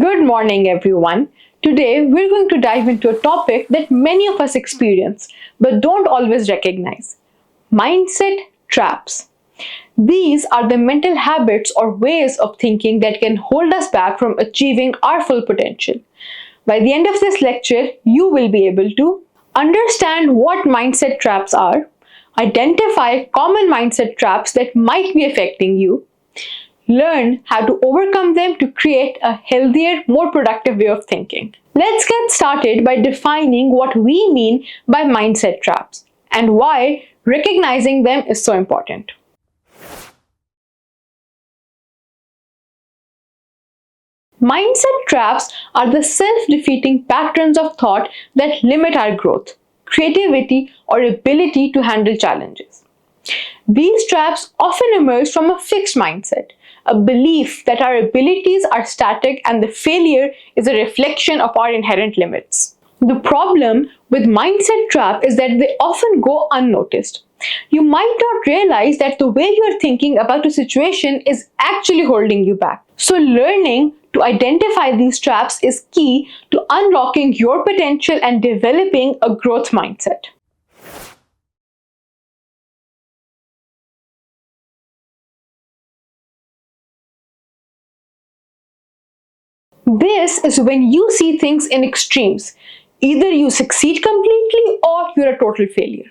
Good morning, everyone. Today, we're going to dive into a topic that many of us experience but don't always recognize: mindset traps. These are the mental habits or ways of thinking that can hold us back from achieving our full potential. By the end of this lecture, you will be able to understand what mindset traps are, identify common mindset traps that might be affecting you, learn how to overcome them to create a healthier, more productive way of thinking. Let's get started by defining what we mean by mindset traps and why recognizing them is so important. Mindset traps are the self-defeating patterns of thought that limit our growth, creativity, or ability to handle challenges. These traps often emerge from a fixed mindset, a belief that our abilities are static and the failure is a reflection of our inherent limits. The problem with mindset trap is that they often go unnoticed. You might not realize that the way you are thinking about a situation is actually holding you back. So learning to identify these traps is key to unlocking your potential and developing a growth mindset. This is when you see things in extremes. Either you succeed completely or you're a total failure.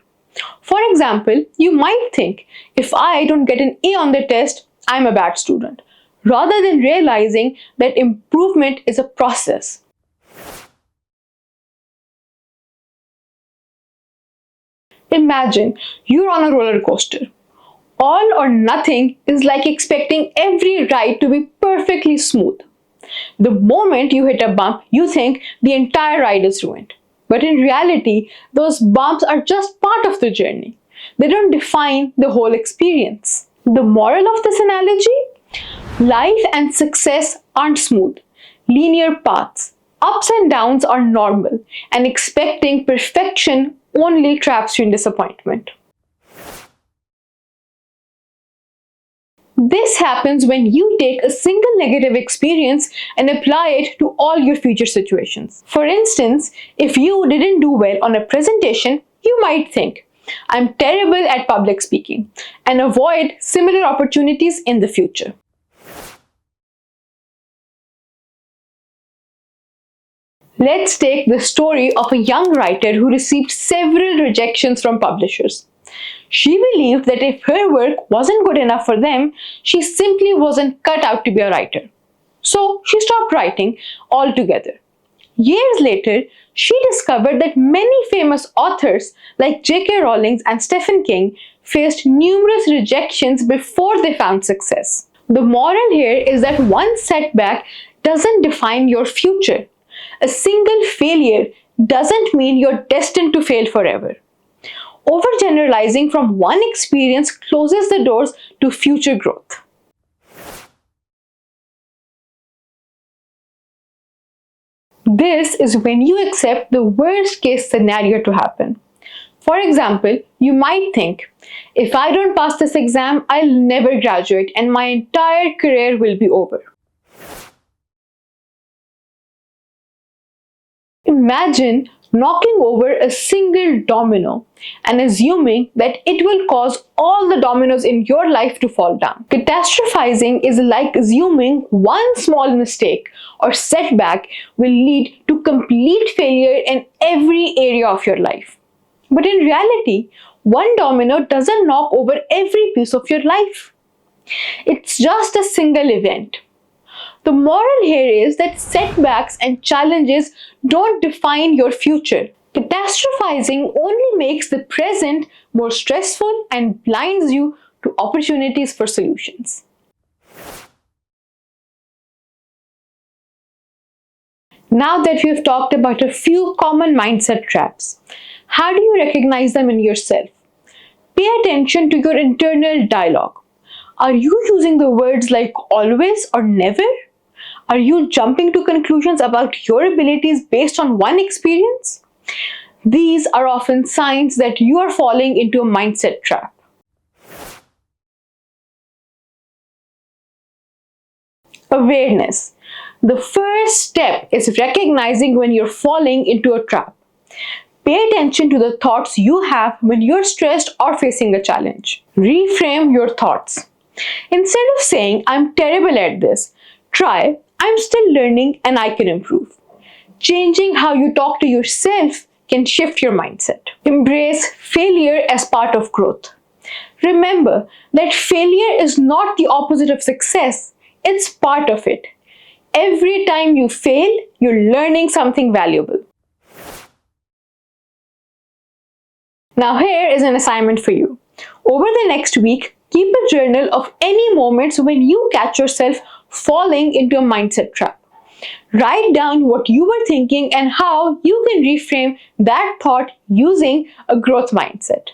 For example, you might think, if I don't get an A on the test, I'm a bad student, rather than realizing that improvement is a process. Imagine you're on a roller coaster. All or nothing is like expecting every ride to be perfectly smooth. The moment you hit a bump, you think the entire ride is ruined. But in reality, those bumps are just part of the journey. They don't define the whole experience. The moral of this analogy? Life and success aren't smooth, linear paths. Ups and downs are normal, and expecting perfection only traps you in disappointment. This happens when you take a single negative experience and apply it to all your future situations. For instance, if you didn't do well on a presentation, you might think, I'm terrible at public speaking, and avoid similar opportunities in the future. Let's take the story of a young writer who received several rejections from publishers. She believed that if her work wasn't good enough for them, she simply wasn't cut out to be a writer. So she stopped writing altogether. Years later, she discovered that many famous authors like J.K. Rowling and Stephen King faced numerous rejections before they found success. The moral here is that one setback doesn't define your future. A single failure doesn't mean you're destined to fail forever. Overgeneralizing from one experience closes the doors to future growth. This is when you accept the worst case scenario to happen. For example, you might think, if I don't pass this exam, I'll never graduate and my entire career will be over. Imagine knocking over a single domino and assuming that it will cause all the dominoes in your life to fall down. Catastrophizing is like assuming one small mistake or setback will lead to complete failure in every area of your life. But in reality, one domino doesn't knock over every piece of your life. It's just a single event. The moral here is that setbacks and challenges don't define your future. Catastrophizing only makes the present more stressful and blinds you to opportunities for solutions. Now that we've talked about a few common mindset traps, how do you recognize them in yourself? Pay attention to your internal dialogue. Are you using the words like always or never? Are you jumping to conclusions about your abilities based on one experience? These are often signs that you are falling into a mindset trap. Awareness. The first step is recognizing when you're falling into a trap. Pay attention to the thoughts you have when you're stressed or facing a challenge. Reframe your thoughts. Instead of saying, I'm terrible at this, try, I'm still learning and I can improve. Changing how you talk to yourself can shift your mindset. Embrace failure as part of growth. Remember that failure is not the opposite of success, it's part of it. Every time you fail, you're learning something valuable. Now here is an assignment for you. Over the next week, keep a journal of any moments when you catch yourself falling into a mindset trap. Write down what you were thinking and how you can reframe that thought using a growth mindset.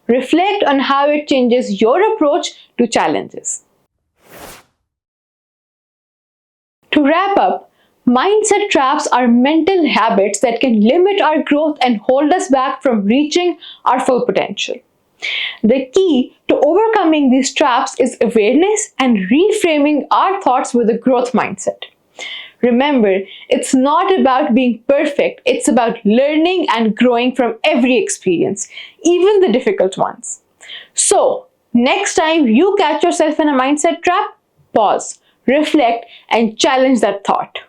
Reflect on how it changes your approach to challenges. To wrap up, mindset traps are mental habits that can limit our growth and hold us back from reaching our full potential. The key to overcoming these traps is awareness and reframing our thoughts with a growth mindset. Remember, it's not about being perfect, it's about learning and growing from every experience, even the difficult ones. So, next time you catch yourself in a mindset trap, pause, reflect, and challenge that thought.